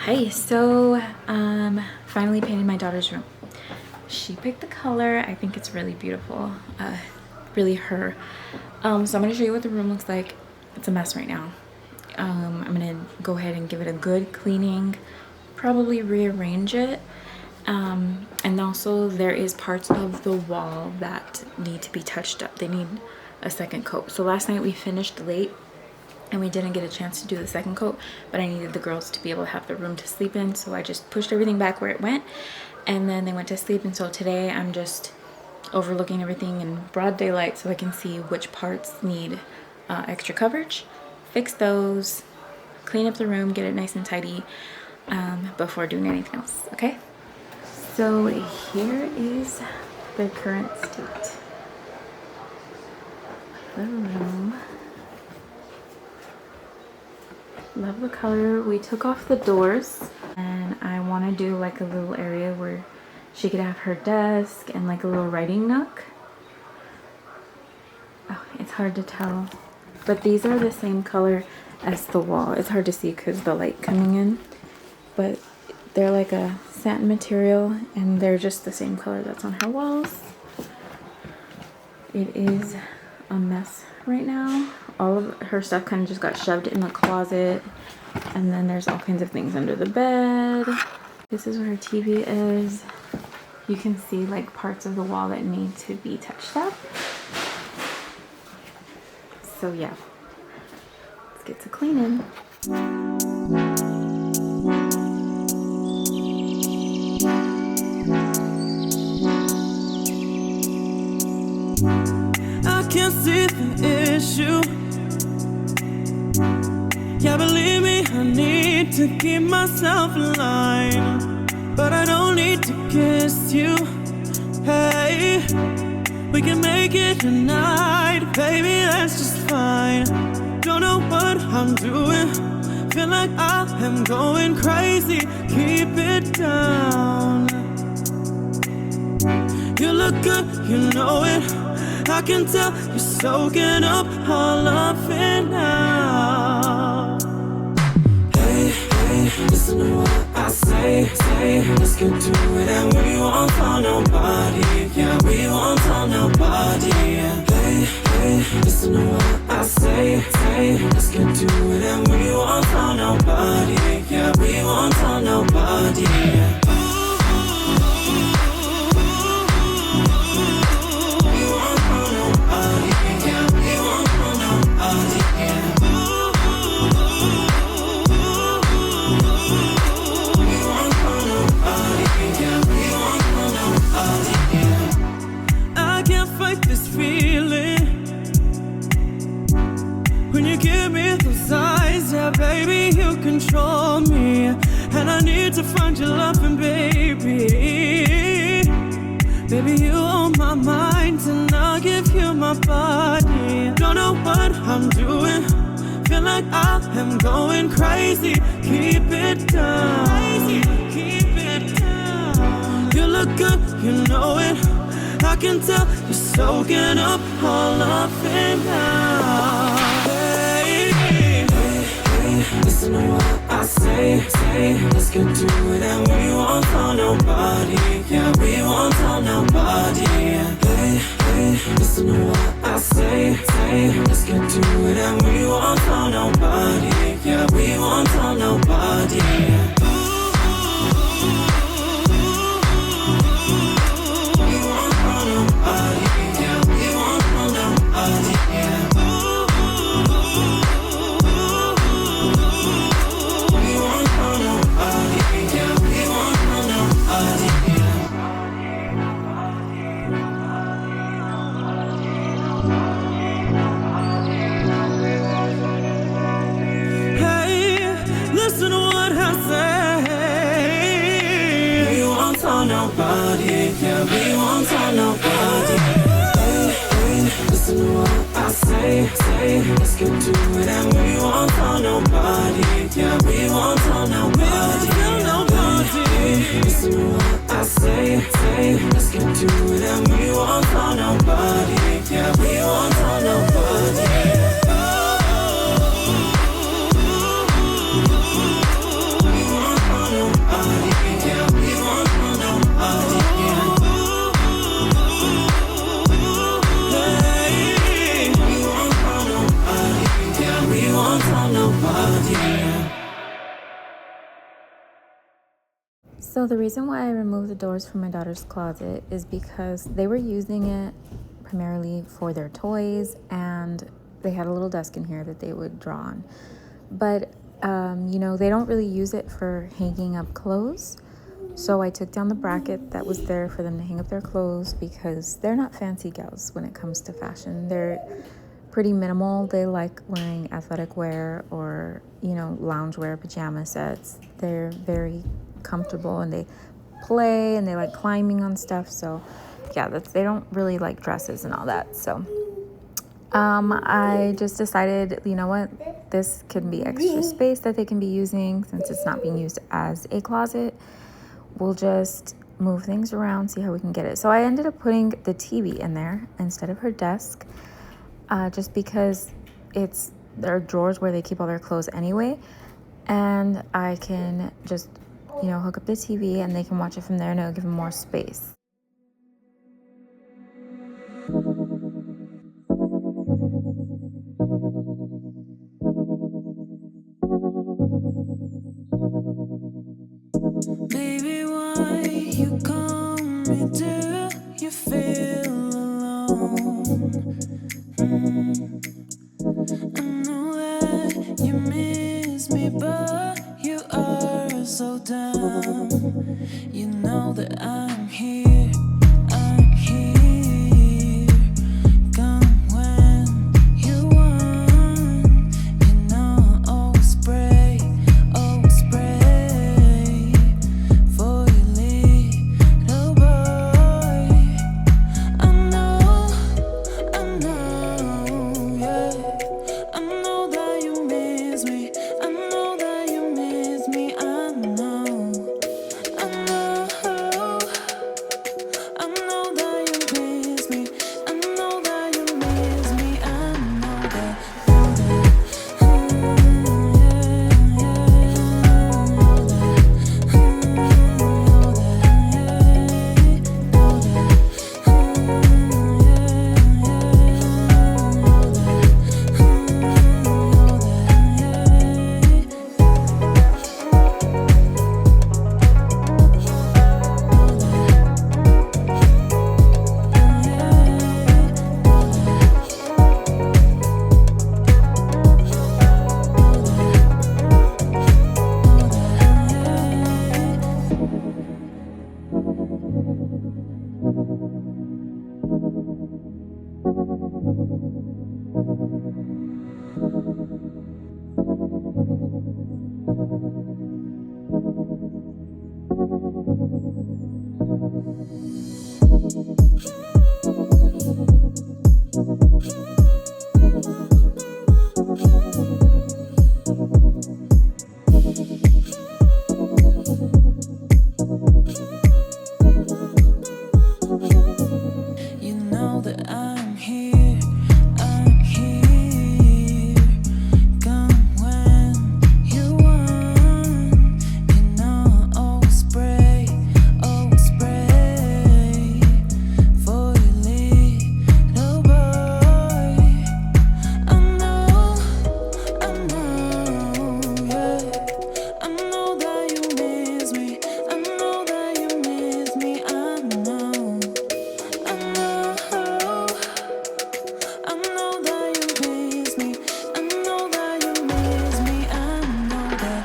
Hi, so finally painted my daughter's room. She picked the color. I think it's really beautiful, really her. So I'm gonna show you what the room looks like. It's a mess right now. I'm gonna go ahead and give it a good cleaning, probably rearrange it. And also there is parts of the wall that need to be touched up. They need a second coat. So last night we finished late and we didn't get a chance to do the second coat, but I needed the girls to be able to have the room to sleep in, so I just pushed everything back where it went, and then they went to sleep. And so today I'm just overlooking everything in broad daylight so I can see which parts need extra coverage, fix those, clean up the room, get it nice and tidy before doing anything else. Okay, so here is the current state of the room. Love the color. We took off the doors and I want to do like a little area where she could have her desk and like a little writing nook. Oh, it's hard to tell, but these are the same color as the wall. It's hard to see because the light coming in, but they're like a satin material and they're just the same color that's on her walls. It is a mess right now. All of her stuff kind of just got shoved in the closet, and then there's all kinds of things under the bed. This is where her TV is. You can see like parts of the wall that need to be touched up. So yeah, let's get to cleaning. I can't see the issue. Yeah, believe me, I need to keep myself in line, but I don't need to kiss you. Hey, we can make it tonight, baby, that's just fine. Don't know what I'm doing, feel like I am going crazy. Keep it down. You look good, you know it. I can tell you're soaking up all of it now. Hey, hey, listen to what I say. Let's get to it and we won't tell nobody. Yeah, we won't tell nobody. Hey, hey, listen to what I say. Let's get to it and we won't tell nobody. Yeah, we won't tell nobody. Baby, you control me, and I need to find your loving, baby. Baby, you own my mind, and I'll give you my body. Don't know what I'm doing, feel like I am going crazy. Keep it down, keep it down. You look good, you know it. I can tell you're soaking up all of it now. Listen to what I say. Let's get to it and we won't tell nobody. Yeah, we won't tell nobody. Hey, hey, listen to what I say. Let's get to it and we won't tell nobody. Yeah, we won't tell nobody. Nobody, yeah, we won't tell nobody. Hey, hey, listen to what I say. Let's get to it and we won't tell nobody. Yeah, we won't tell nobody. Hey, hey, listen to what I say. Let's get to it and we won't tell nobody. Yeah, we won't tell nobody. We won't tell love you now. So the reason why I removed the doors from my daughter's closet is because they were using it primarily for their toys, and they had a little desk in here that they would draw on. But, you know, they don't really use it for hanging up clothes. So I took down the bracket that was there for them to hang up their clothes because they're not fancy gals when it comes to fashion. They're pretty minimal. They like wearing athletic wear or, you know, lounge wear, pajama sets. They're very comfortable and they play and they like climbing on stuff. So yeah, they don't really like dresses and all that. So I just decided, you know what, this can be extra space that they can be using since it's not being used as a closet. We'll just move things around, see how we can get it. So I ended up putting the TV in there instead of her desk, just because there are drawers where they keep all their clothes anyway, and I can just, you know, hook up the TV and they can watch it from there and it'll give them more space. Baby, why you call me? Do you feel alone? I know that you miss me, but you are so dumb. You know that I'm here, I'm here. Come when you want. You know I'll always pray for your little boy. I know, yeah. I know that you miss me. I know that you miss me. I know that you miss me. I know that you miss me. I know that. You know that I'm here, I'm here. Come when you want. You know I'll always pray for your little boy. I know, yeah. I know that you miss me. I know that you miss me. I know that you miss me. I know that you miss me. I know that.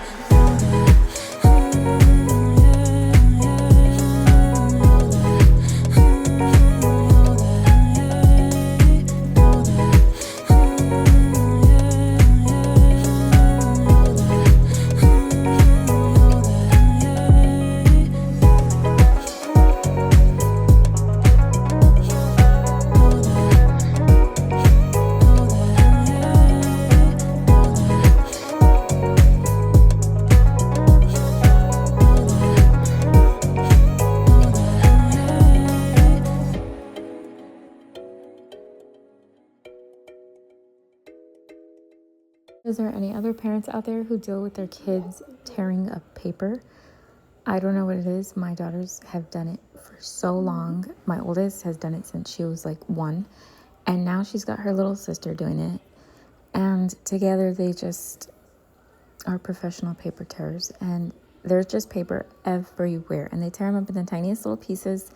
Is there any other parents out there who deal with their kids tearing up paper? I don't know what it is. My daughters have done it for so long. My oldest has done it since she was like 1, and now she's got her little sister doing it. And together they just are professional paper tearers, and there's just paper everywhere, and they tear them up in the tiniest little pieces.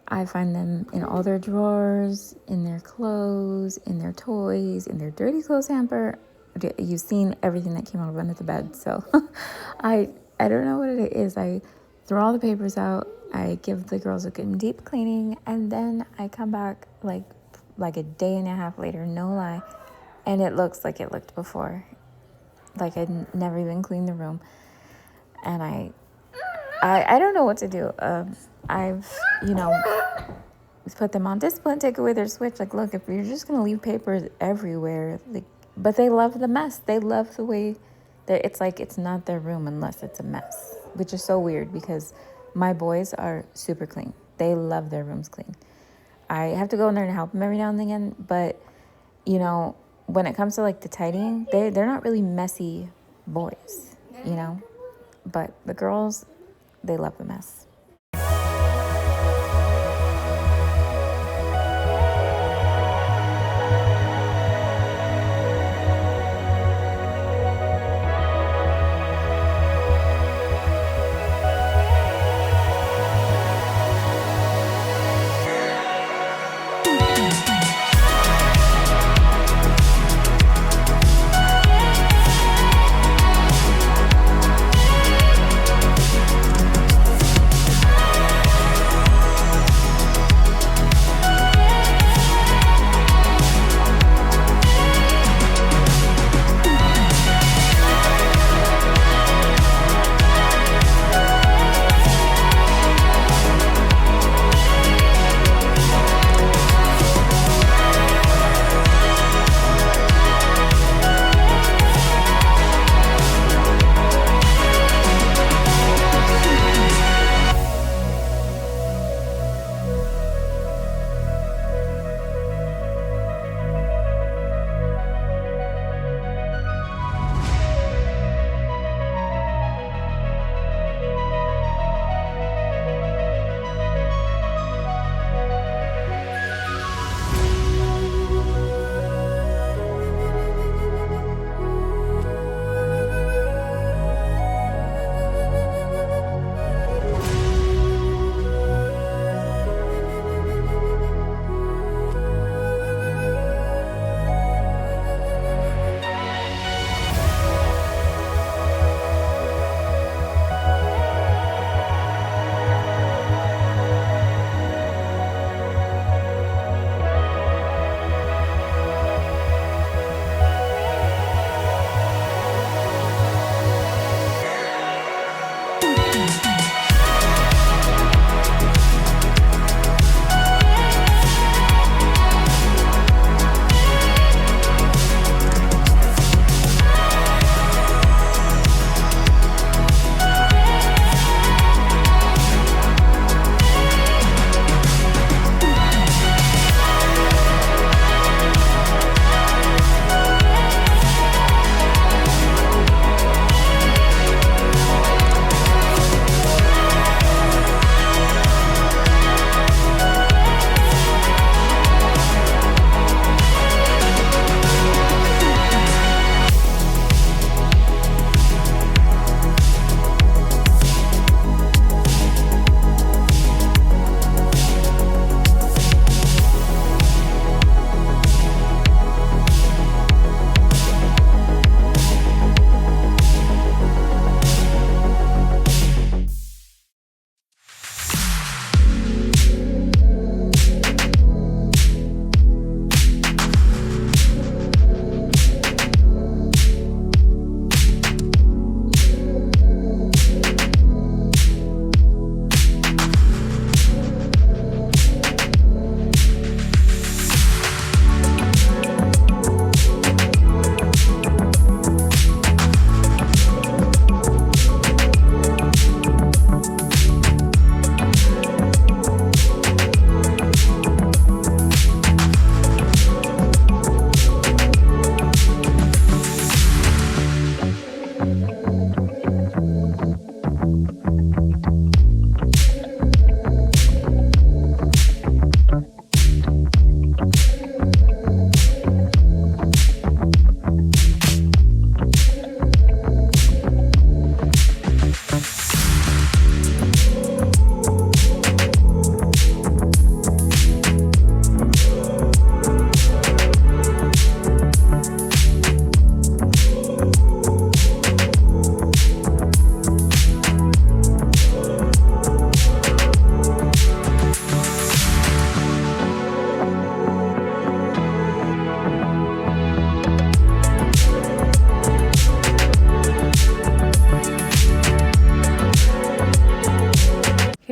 I find them in all their drawers, in their clothes, in their toys, in their dirty clothes hamper. You've seen everything that came out of under the bed. So I don't know what it is. I throw all the papers out. I give the girls a good deep cleaning, and then I come back like a day and a half later, no lie, and it looks like it looked before. Like I'd never even cleaned the room. And I don't know what to do. I've, put them on discipline, take away their switch. Like, look, if you're just going to leave papers everywhere, but they love the mess. They love the way that it's like it's not their room unless it's a mess, which is so weird because my boys are super clean. They love their rooms clean. I have to go in there and help them every now and again, but, when it comes to like the tidying, they're not really messy boys, but the girls, they love the mess.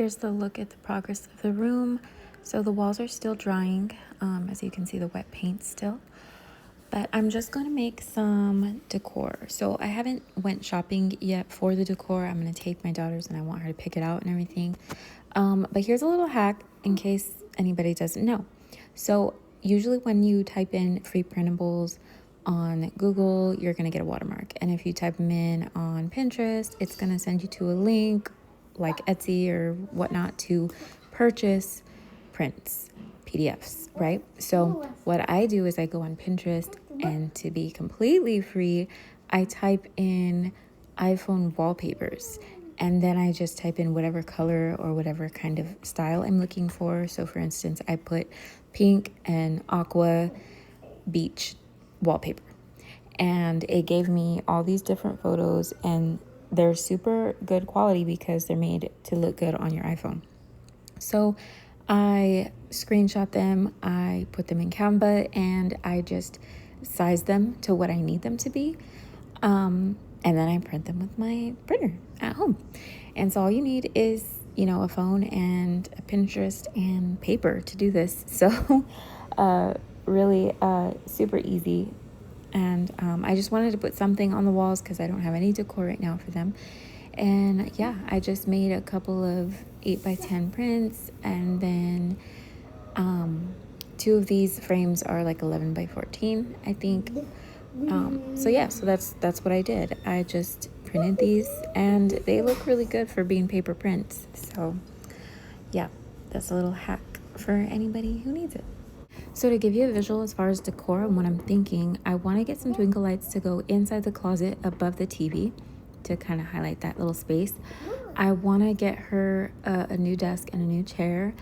here's the look at the progress of the room. So the walls are still drying. As you can see, the wet paint still. But I'm just going to make some decor. So I haven't went shopping yet for the decor. I'm going to take my daughter's and I want her to pick it out and everything. But here's a little hack in case anybody doesn't know. So usually when you type in free printables on Google, you're going to get a watermark. And if you type them in on Pinterest, it's going to send you to a link like Etsy or whatnot to purchase prints, PDFs, right? So what I do is I go on Pinterest, and to be completely free, I type in iPhone wallpapers, and then I just type in whatever color or whatever kind of style I'm looking for. So for instance, I put pink and aqua beach wallpaper, and it gave me all these different photos, and they're super good quality because they're made to look good on your iPhone. So I screenshot them, I put them in Canva, and I just size them to what I need them to be. And then I print them with my printer at home. And so all you need is, a phone and a Pinterest and paper to do this. So really super easy. And I just wanted to put something on the walls because I don't have any decor right now for them. And yeah, I just made a couple of 8x10 prints, and then 2 of these frames are like 11x14, I think. So yeah, so that's what I did. I just printed these, and they look really good for being paper prints. So yeah, that's a little hack for anybody who needs it. So to give you a visual as far as decor and what I'm thinking, I want to get some twinkle lights to go inside the closet above the TV to kind of highlight that little space. I want to get her a new desk and a new chair,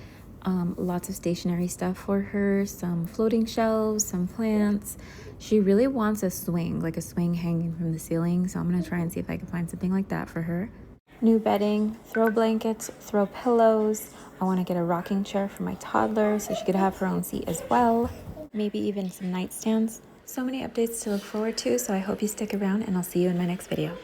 lots of stationery stuff for her, some floating shelves, some plants. She really wants a swing, like a swing hanging from the ceiling, so I'm going to try and see if I can find something like that for her. New bedding, throw blankets, throw pillows. I want to get a rocking chair for my toddler so she could have her own seat as well. Maybe even some nightstands. So many updates to look forward to, so I hope you stick around, and I'll see you in my next video.